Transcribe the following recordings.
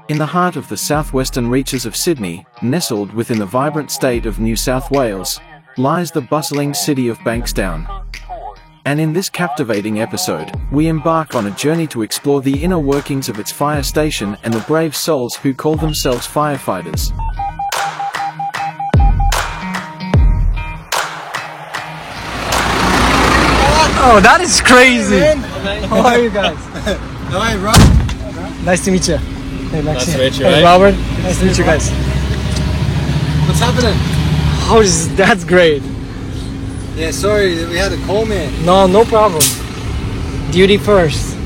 In the heart of the southwestern reaches of Sydney, nestled within the vibrant state of New South Wales, lies the bustling city of Bankstown. And in this captivating episode, we embark on a journey to explore the inner workings of its fire station and the brave souls who call themselves firefighters. Oh, that is crazy! How are you guys? How are you, bro? Nice to meet you. Hey, Nice to meet you. Hey, Robert. Nice to meet you guys. What's happening? Oh, that's great. Yeah, sorry, we had a call, man. No problem. Duty first.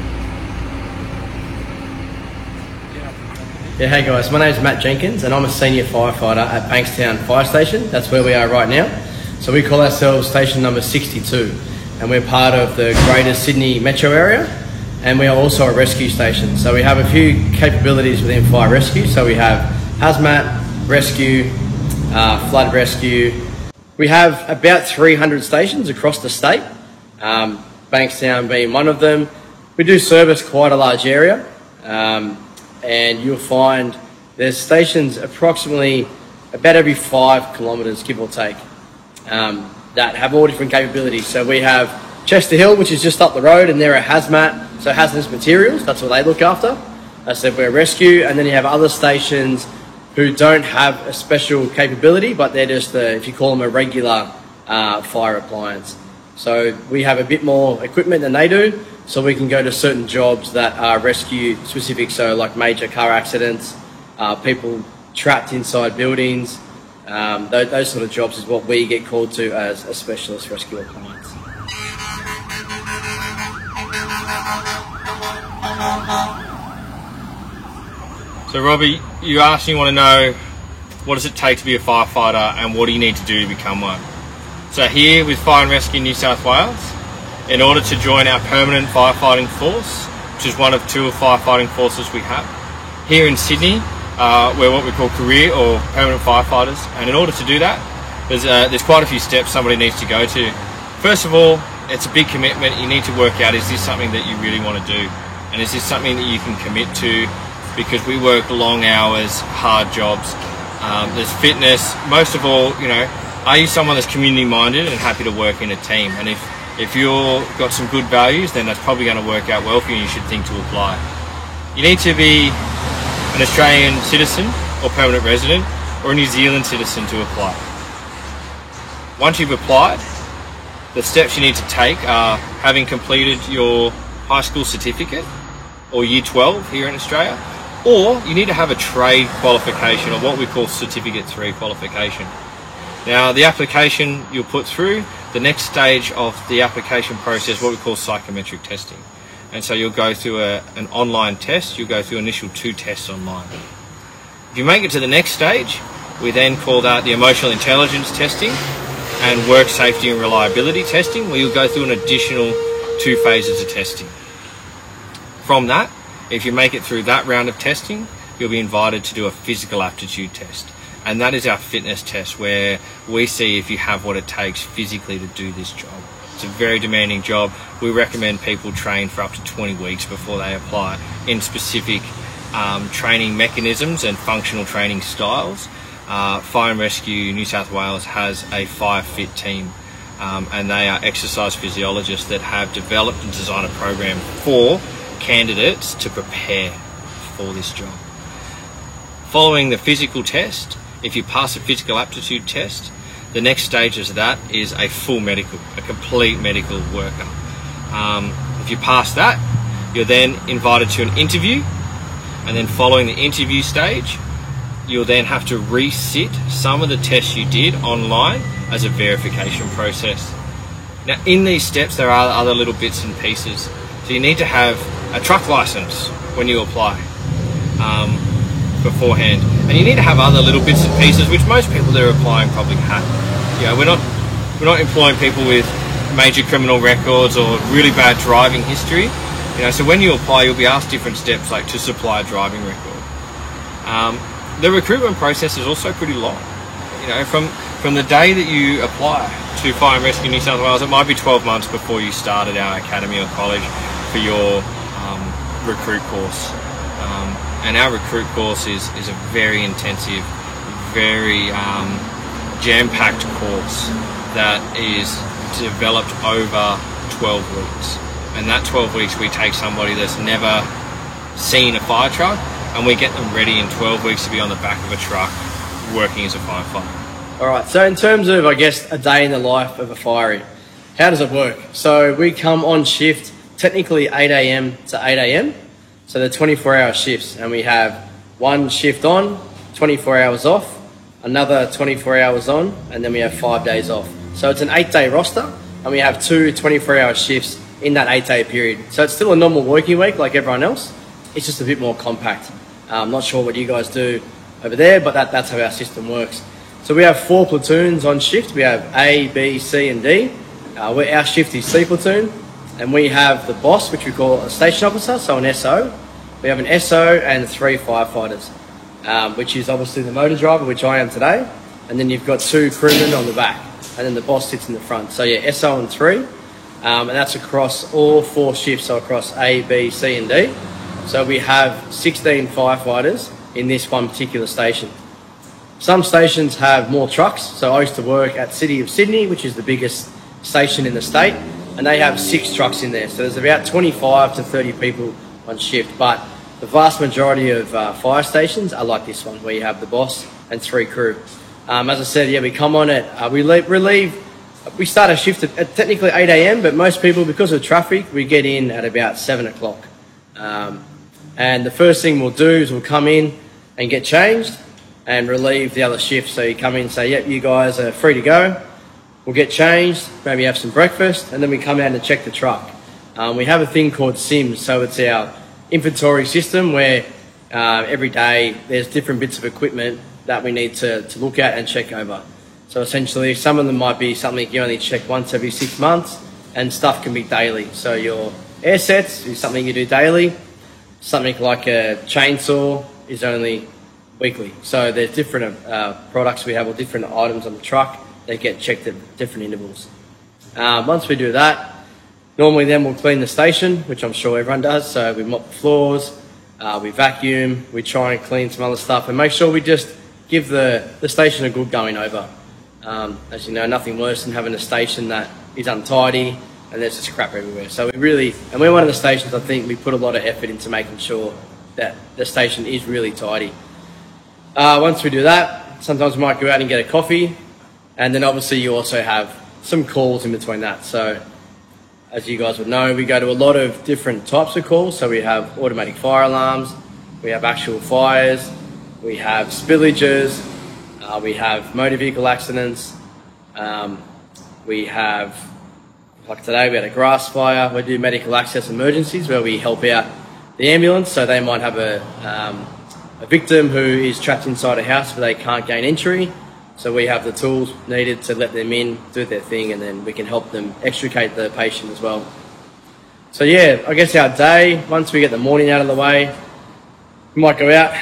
Yeah, hey guys, my name's Matt Jenkins and I'm a senior firefighter at Bankstown Fire Station. That's where we are right now. So we call ourselves station number 62 and we're part of the greater Sydney metro area and we are also a rescue station. So we have a few capabilities within fire rescue. So we have hazmat, rescue, flood rescue. We have about 300 stations across the state, Bankstown being one of them. We do service quite a large area and you'll find there's stations approximately about every 5 kilometres, give or take, that have all different capabilities. So we have Chester Hill, which is just up the road, and they're a hazmat, so hazardous materials, that's what they look after. I said we're rescue, and then you have other stations who don't have a special capability, but they're just, if you call them a regular fire appliance. So we have a bit more equipment than they do, so we can go to certain jobs that are rescue specific, so like major car accidents, people trapped inside buildings, those sort of jobs is what we get called to as a specialist rescue appliance. So Robbie, you actually want to know what does it take to be a firefighter and what do you need to do to become one. So here with Fire and Rescue New South Wales, in order to join our permanent firefighting force, which is one of 2 firefighting forces we have, here in Sydney, we're what we call career or permanent firefighters, and in order to do that, there's quite a few steps somebody needs to go to. First of all, it's a big commitment. You need to work out, is this something that you really want to do? And is this something that you can commit to? Because we work long hours, hard jobs. There's fitness. Most of all, are you someone that's community minded and happy to work in a team? And if you've got some good values, then that's probably going to work out well for you and you should think to apply. You need to be an Australian citizen or permanent resident or a New Zealand citizen to apply. Once you've applied, the steps you need to take are having completed your high school certificate or year 12 here in Australia, or you need to have a trade qualification or what we call certificate 3 qualification. Now the application you'll put through, the next stage of the application process, what we call psychometric testing. And so you'll go through an online test, you'll go through initial 2 tests online. If you make it to the next stage, we then call that the emotional intelligence testing and work safety and reliability testing, where you'll go through an additional 2 phases of testing. From that, if you make it through that round of testing, you'll be invited to do a physical aptitude test. And that is our fitness test, where we see if you have what it takes physically to do this job. It's a very demanding job. We recommend people train for up to 20 weeks before they apply in specific training mechanisms and functional training styles. Fire and Rescue New South Wales has a fire fit team and they are exercise physiologists that have developed and designed a program for candidates to prepare for this job. Following the physical test, if you pass a physical aptitude test, the next stage of that is a full medical, a complete medical workup. If you pass that, you're then invited to an interview, and then following the interview stage, you'll then have to resit some of the tests you did online as a verification process. Now in these steps there are other little bits and pieces. So you need to have a truck license when you apply beforehand, and you need to have other little bits and pieces which most people that are applying probably have. We're not employing people with major criminal records or really bad driving history. So when you apply, you'll be asked different steps, like to supply a driving record. The recruitment process is also pretty long. From the day that you apply to Fire and Rescue New South Wales, it might be 12 months before you start at our academy or college for your recruit course. And our recruit course is a very intensive, very jam-packed course that is developed over 12 weeks. And that 12 weeks we take somebody that's never seen a fire truck and we get them ready in 12 weeks to be on the back of a truck working as a firefighter. Alright, so in terms of, I guess, a day in the life of a firey, how does it work? So we come on shift technically 8 a.m. to 8 a.m. So they're 24-hour shifts, and we have one shift on, 24 hours off, another 24 hours on, and then we have 5 days off. So it's an 8-day roster, and we have 2 24-hour shifts in that 8-day period. So it's still a normal working week like everyone else. It's just a bit more compact. I'm not sure what you guys do over there, but that's how our system works. So we have 4 platoons on shift. We have A, B, C, and D. Our shift is C platoon, and we have the boss, which we call a station officer, so an SO. We have an SO and 3 firefighters, which is obviously the motor driver, which I am today, and then you've got 2 crewmen on the back, and then the boss sits in the front. So yeah, SO and 3, and that's across all 4 shifts, so across A, B, C, and D. So we have 16 firefighters in this one particular station. Some stations have more trucks, so I used to work at City of Sydney, which is the biggest station in the state, and they have 6 trucks in there. So there's about 25 to 30 people on shift, but the vast majority of fire stations are like this one, where you have the boss and 3 crew. As I said, yeah, we come on at, we start our shift at technically 8 a.m, but most people, because of traffic, we get in at about 7 o'clock. And the first thing we'll do is we'll come in and get changed and relieve the other shift. So you come in and say, yep, you guys are free to go. We'll get changed, maybe have some breakfast, and then we come out and check the truck. We have a thing called SIMS, so it's our inventory system where every day there's different bits of equipment that we need to look at and check over. So essentially, some of them might be something you only check once every 6 months, and stuff can be daily. So your air sets is something you do daily. Something like a chainsaw is only weekly. So there's different products we have, or different items on the truck that get checked at different intervals. Once we do that, normally then we'll clean the station, which I'm sure everyone does. So we mop the floors, we vacuum, we try and clean some other stuff, and make sure we just give the station a good going over. As you know, nothing worse than having a station that is untidy and there's just crap everywhere. So and we're one of the stations, I think, we put a lot of effort into making sure that the station is really tidy. Once we do that, sometimes we might go out and get a coffee, and then obviously you also have some calls in between that. So as you guys would know, we go to a lot of different types of calls. So we have automatic fire alarms, we have actual fires, we have spillages, we have motor vehicle accidents, we have, like today we had a grass fire. We do medical access emergencies where we help out the ambulance. So they might have a victim who is trapped inside a house but they can't gain entry. So we have the tools needed to let them in, do their thing, and then we can help them extricate the patient as well. So yeah, I guess our day, once we get the morning out of the way, we might go out,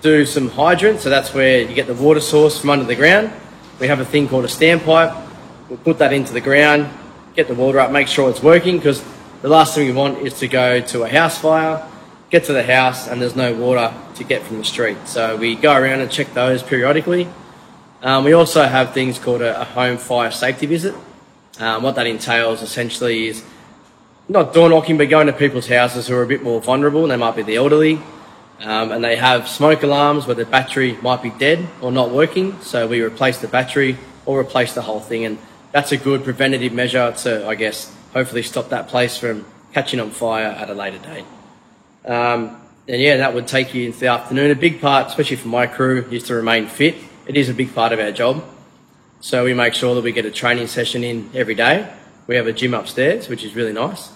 do some hydrants. So that's where you get the water source from under the ground. We have a thing called a standpipe. We'll put that into the ground, get the water up, make sure it's working, because the last thing we want is to go to a house fire, get to the house, and there's no water to get from the street. So we go around and check those periodically. We also have things called a home fire safety visit. What that entails essentially is not door knocking, but going to people's houses who are a bit more vulnerable. They might be the elderly, and they have smoke alarms where the battery might be dead or not working. So we replace the battery or replace the whole thing, and that's a good preventative measure to, I guess, hopefully stop that place from catching on fire at a later date. And yeah, that would take you into the afternoon. A big part, especially for my crew, is to remain fit. It is a big part of our job. So we make sure that we get a training session in every day. We have a gym upstairs, which is really nice.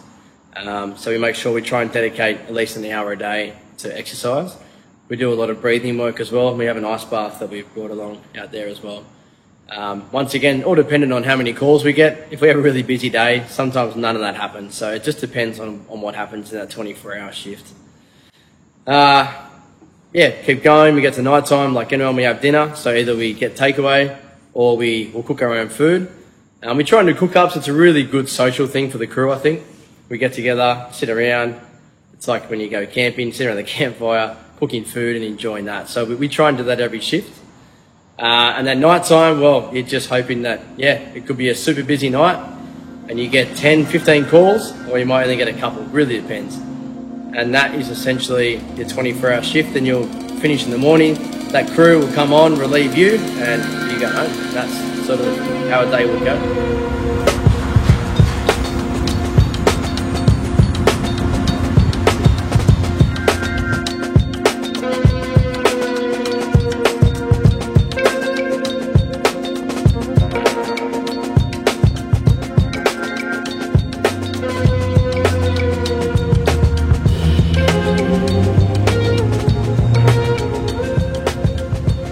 So we make sure we try and dedicate at least an hour a day to exercise. We do a lot of breathing work as well. We have an ice bath that we've brought along out there as well. Once again, all dependent on how many calls we get. If we have a really busy day, sometimes none of that happens. So it just depends on what happens in that 24-hour shift. Yeah, keep going. We get to night time, like anyone, we have dinner. So either we get takeaway or we'll cook our own food. We try and do cook-ups. It's a really good social thing for the crew, I think. We get together, sit around. It's like when you go camping, sit around the campfire, cooking food and enjoying that. So we try and do that every shift. And at night time, well, you're just hoping that, yeah, it could be a super busy night and you get 10, 15 calls, or you might only get a couple, really depends. And that is essentially your 24-hour shift, and you'll finish in the morning. That crew will come on, relieve you, and you go home. That's sort of how a day would go.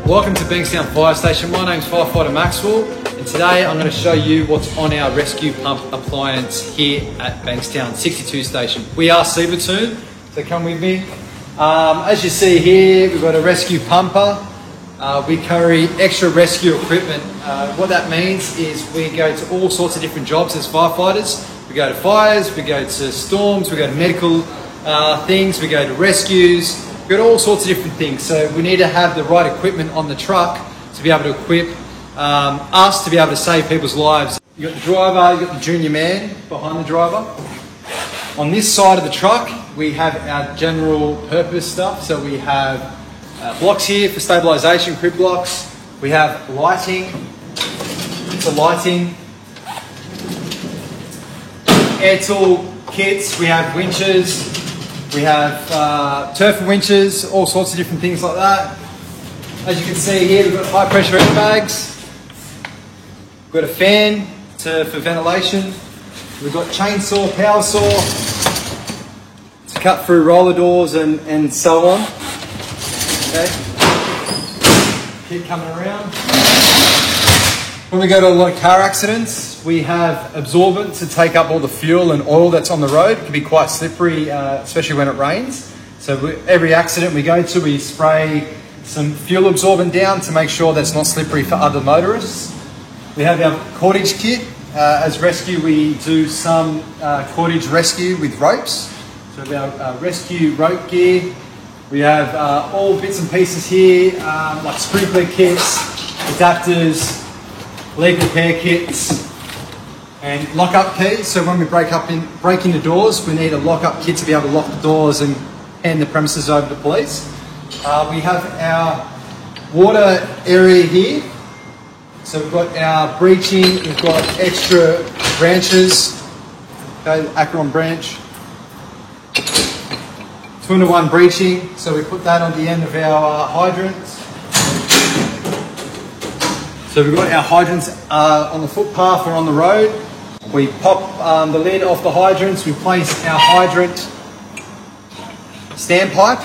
Welcome to Bankstown Fire Station. My name's Firefighter Maxwell, and today I'm going to show you what's on our rescue pump appliance here at Bankstown 62 Station. We are Seavertoon, so come with me. As you see here, we've got a rescue pumper. We carry extra rescue equipment. What that means is we go to all sorts of different jobs as firefighters. We go to fires, we go to storms, we go to medical things, we go to rescues. We've got all sorts of different things, so we need to have the right equipment on the truck to be able to equip us to be able to save people's lives. You've got the driver, you've got the junior man behind the driver. On this side of the truck, we have our general purpose stuff. So we have blocks here for stabilisation, crib blocks. We have lighting, for lighting. Air tool kits, we have winches. We have turf and winches, all sorts of different things like that. As you can see here, we've got high pressure airbags. We've got a fan for ventilation. We've got chainsaw, power saw to cut through roller doors and so on. Okay. Keep coming around. When we go to a lot of car accidents, we have absorbent to take up all the fuel and oil that's on the road. It can be quite slippery, especially when it rains. So every accident we go to, we spray some fuel absorbent down to make sure that's not slippery for other motorists. We have our cordage kit. As rescue, we do some cordage rescue with ropes. So we have our rescue rope gear. We have all bits and pieces here, like sprinkler kits, adapters, leg repair kits, and lock-up keys. So when we break into doors, we need a lock-up kit to be able to lock the doors and hand the premises over to police. We have our water area here. So we've got our breaching, we've got extra branches, okay, Acheron branch. 2-to-1 breaching, so we put that on the end of our hydrants. So we've got our hydrants on the footpath or on the road. We pop the lid off the hydrants, we place our hydrant standpipe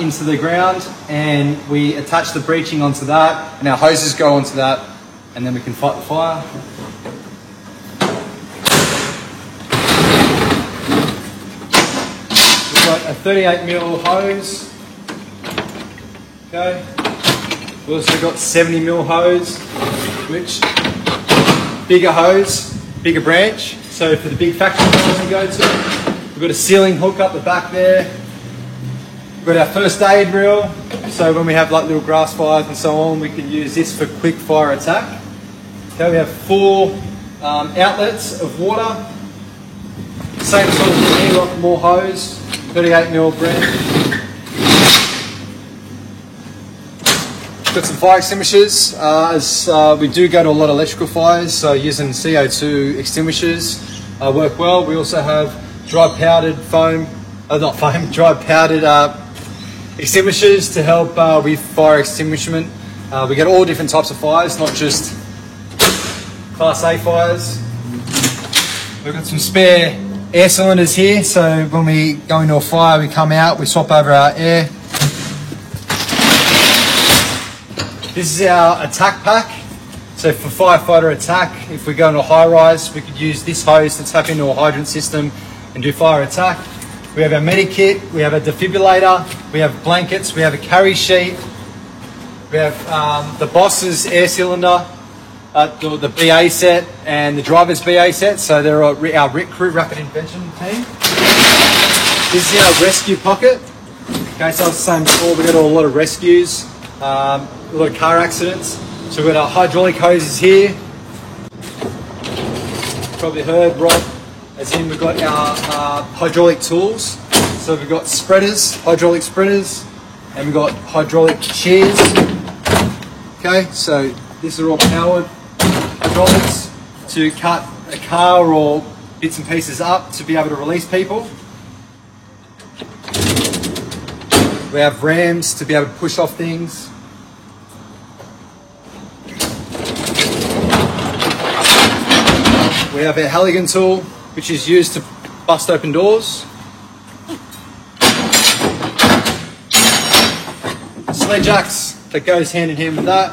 into the ground, and we attach the breaching onto that, and our hoses go onto that, and then we can fight the fire. We've got a 38mm hose. Okay. We've also got 70mm hose, which bigger hose, bigger branch. So for the big factory fires we go to, we've got a ceiling hook up the back there. We've got our first aid reel. So when we have like little grass fires and so on, we can use this for quick fire attack. Okay, we have 4 outlets of water. Same sort of thing, like more hose, 38mm branch. Got some fire extinguishers, as we do go to a lot of electrical fires, so using CO2 extinguishers work well. We also have dry powdered foam, not foam, dry powdered extinguishers to help with fire extinguishment. We get all different types of fires, not just Class A fires. We've got some spare air cylinders here, so when we go into a fire, we come out, we swap over our air. This is our attack pack. So for firefighter attack, if we go into a high rise, we could use this hose to tap into a hydrant system and do fire attack. We have our medikit, we have a defibrillator, we have blankets, we have a carry sheet, we have the boss's air cylinder, the BA set and the driver's BA set. So they're our RIT crew, rapid intervention team. This is our rescue pocket. Okay, so I was saying before, we got a lot of rescues, a lot of car accidents. So we've got our hydraulic hoses here. Probably heard Rob, as in we've got our hydraulic tools. So we've got spreaders, hydraulic spreaders, and we've got hydraulic shears. Okay, so these are all powered hydraulics to cut a car or bits and pieces up to be able to release people. We have rams to be able to push off things. We have our Halligan tool, which is used to bust open doors. Sledge axe that goes hand in hand with that.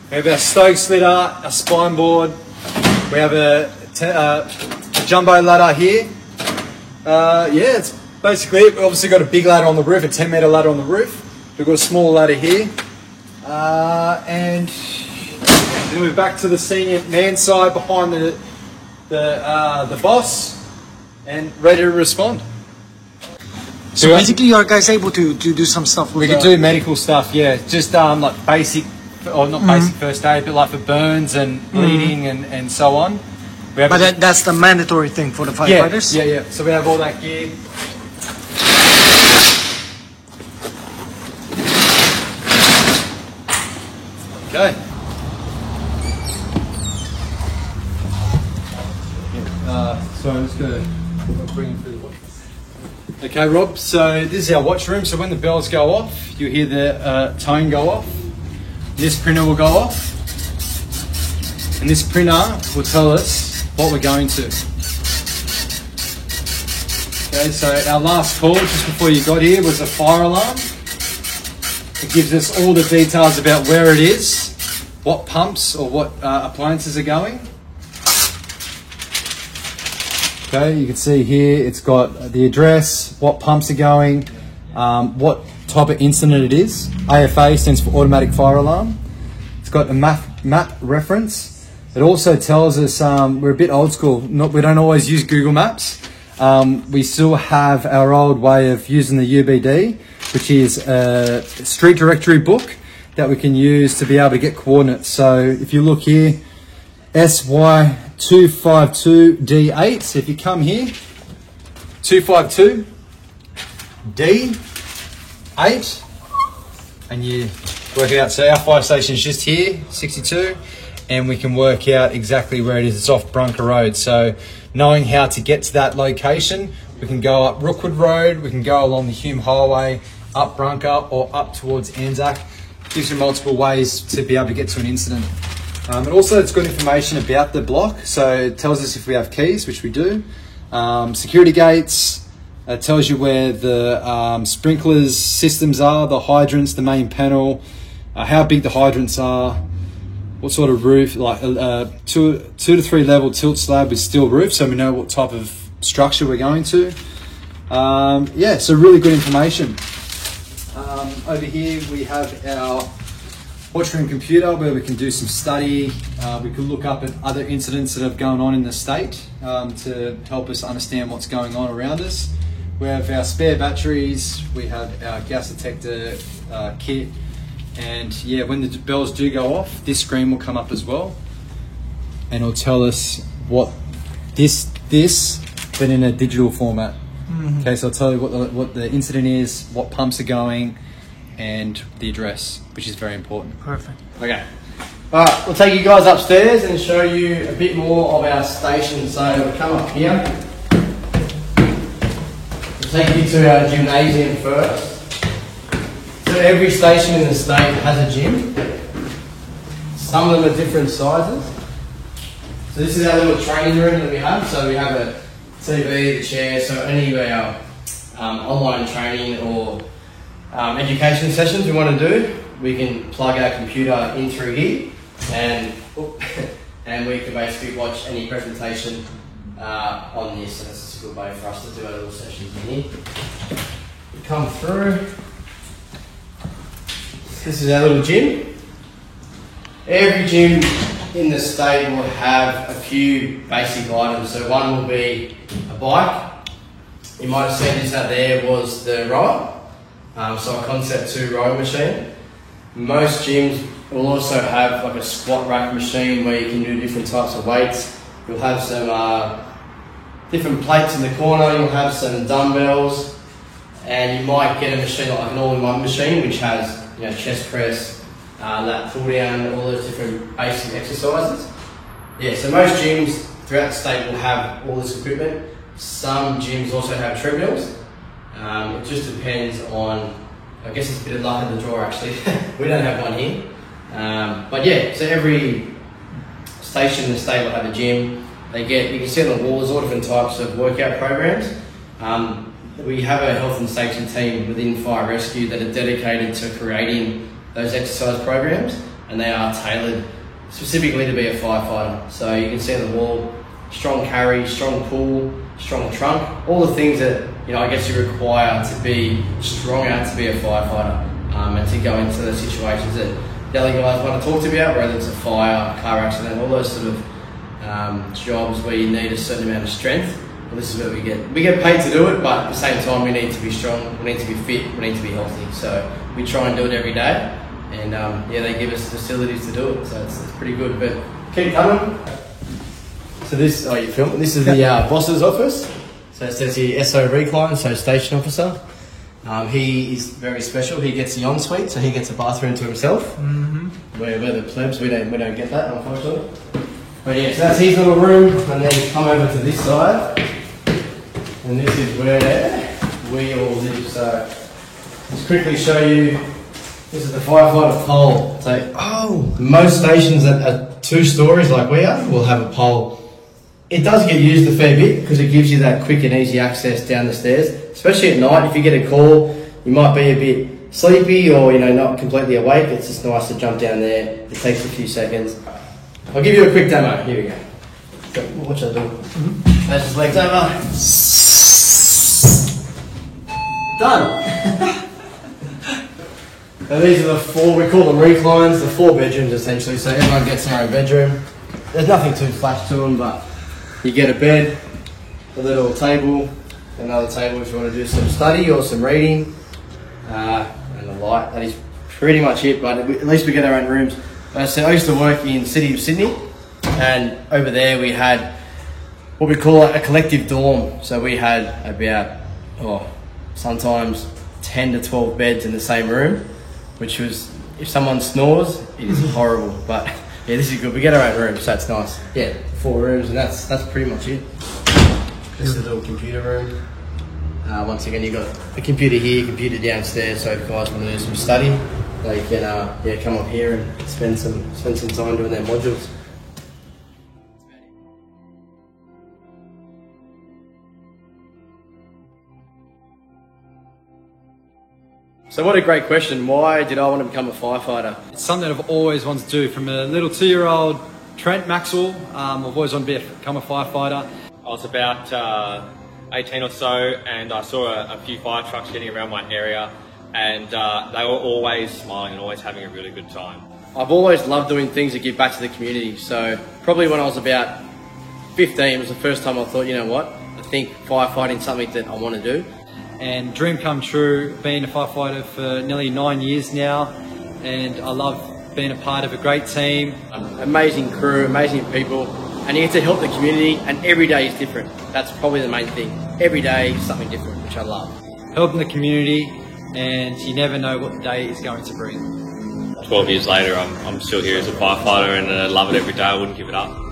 We have our stove slitter, our spine board. We have a jumbo ladder here. Yeah, it's basically it. We've obviously got a big ladder on the roof, a 10-metre ladder on the roof. We've got a small ladder here. And then we're back to the senior man side behind the boss and ready to respond. So basically, you are guys able to do some stuff with we can do medical stuff, yeah. Just like basic, or not basic first aid, but like for burns and bleeding and so on. But that's the mandatory thing for the firefighters? Yeah. So we have all that gear. Okay. So I'm just going to bring it through the watch. Okay, Rob, so this is our watch room. So when the bells go off, you hear the tone go off. This printer will go off. And this printer will tell us what we're going to. Okay, so our last call just before you got here was a fire alarm. It gives us all the details about where it is, what pumps or what appliances are going. Okay, you can see here it's got the address, what pumps are going, what type of incident it is. AFA stands for automatic fire alarm. It's got a map reference. It also tells us, we're a bit old school, we don't always use Google Maps. We still have our old way of using the UBD, which is a street directory book that we can use to be able to get coordinates. So if you look here, SY252D8. So if you come here, 252D8, and you work it out. So our fire station is just here, 62, and we can work out exactly where it is. It's off Brunker Road. So knowing how to get to that location, we can go up Rookwood Road, we can go along the Hume Highway, up Brunker, or up towards Anzac. Gives you multiple ways to be able to get to an incident. And also it's got information about the block, so it tells us if we have keys, which we do. Security gates, it tells you where the sprinklers systems are, the hydrants, the main panel, how big the hydrants are, what sort of roof, like 2 to 3 level tilt slab with steel roof, so we know what type of structure we're going to. Yeah, so really good information. Over here we have our watchroom computer where we can do some study. We can look up at other incidents that have gone on in the state to help us understand what's going on around us. We have our spare batteries, we have our gas detector kit, and yeah, when the bells do go off, this screen will come up as well, and it'll tell us what this, but in a digital format. Okay, so I'll tell you what the incident is, what pumps are going, and the address, which is very important. Perfect. Okay. Alright, we'll take you guys upstairs and show you a bit more of our station. So we'll come up here. We'll take you to our gymnasium first. So every station in the state has a gym. Some of them are different sizes. So this is our little training room that we have. So we have a TV, the chair, so any of our online training or education sessions we want to do, we can plug our computer in through here and we can basically watch any presentation on this. So that's a good way for us to do our little sessions in here. We come through. This is our little gym. Every gym in the state will have a few basic items. So one will be a bike, You might have seen this out there was the rower. So a Concept 2 rowing machine. Most gyms will also have like a squat rack machine where you can do different types of weights. You'll have some different plates in the corner, you'll have some dumbbells, and you might get a machine like an all-in-one machine which has chest press, lat pull down, all those different basic exercises. Yeah, so most gyms throughout the state will have all this equipment. Some gyms also have treadmills. It just depends on, I guess it's a bit of luck in the draw actually. We don't have one here. But yeah, so every station in the state will have a gym. You can see on the wall, there's all different types of workout programs. We have a health and safety team within fire rescue that are dedicated to creating those exercise programs, and they are tailored specifically to be a firefighter. So you can see on the wall, strong carry, strong pull, strong trunk, all the things that I guess you require to be strong enough to be a firefighter, and to go into the situations that the other guys want to talk to you about, whether it's a fire, car accident, all those sort of jobs where you need a certain amount of strength. Well, this is where we get paid to do it, but at the same time we need to be strong, we need to be fit, we need to be healthy. So we try and do it every day, and yeah, they give us facilities to do it, so it's pretty good. But keep coming. So this, you filming? This is the boss's office. So it says here SO Recline, so station officer. He is very special. He gets the ensuite, so he gets a bathroom to himself. Mm-hmm. We're the plebs, we don't get that, unfortunately. But yeah, so that's his little room, and then come over to this side, and this is where we all live. So let's quickly show you. This is the firefighter pole. So most stations that are 2 stories like we are will have a pole. It does get used a fair bit because it gives you that quick and easy access down the stairs, especially at night. If you get a call, you might be a bit sleepy or not completely awake. It's just nice to jump down there. It takes a few seconds. I'll give you a quick demo. Here we go. Watch that door. That's his legs over. Done. And these are the 4, we call them reclines, the 4 bedrooms essentially, so everyone gets their own bedroom. There's nothing too flash to them, but you get a bed, a little table, another table if you want to do some study or some reading, and a light. That is pretty much it, but at least we get our own rooms. So I used to work in the city of Sydney, and over there we had what we call a collective dorm. So we had about, sometimes 10 to 12 beds in the same room, which was, if someone snores, it is horrible. But yeah, this is good. We get our own room, so it's nice. Yeah, 4 rooms, and that's pretty much it. This is a little computer room. Once again, you've got a computer here, computer downstairs, so if you guys want to do some study, they can come up here and spend some time doing their modules. So what a great question. Why did I want to become a firefighter? It's something I've always wanted to do. From a little 2-year-old Trent Maxwell, I've always wanted to become a firefighter. I was about 18 or so, and I saw a few fire trucks getting around my area, and they were always smiling and always having a really good time. I've always loved doing things that give back to the community. So probably when I was about 15 was the first time I thought, you know what, I think firefighting is something that I want to do. And dream come true, being a firefighter for nearly 9 years now, and I love being a part of a great team. Amazing crew, amazing people, and you get to help the community, and every day is different. That's probably the main thing. Every day is something different, which I love. Helping the community, and you never know what the day is going to bring. 12 years later, I'm still here as a firefighter, and I love it every day. I wouldn't give it up.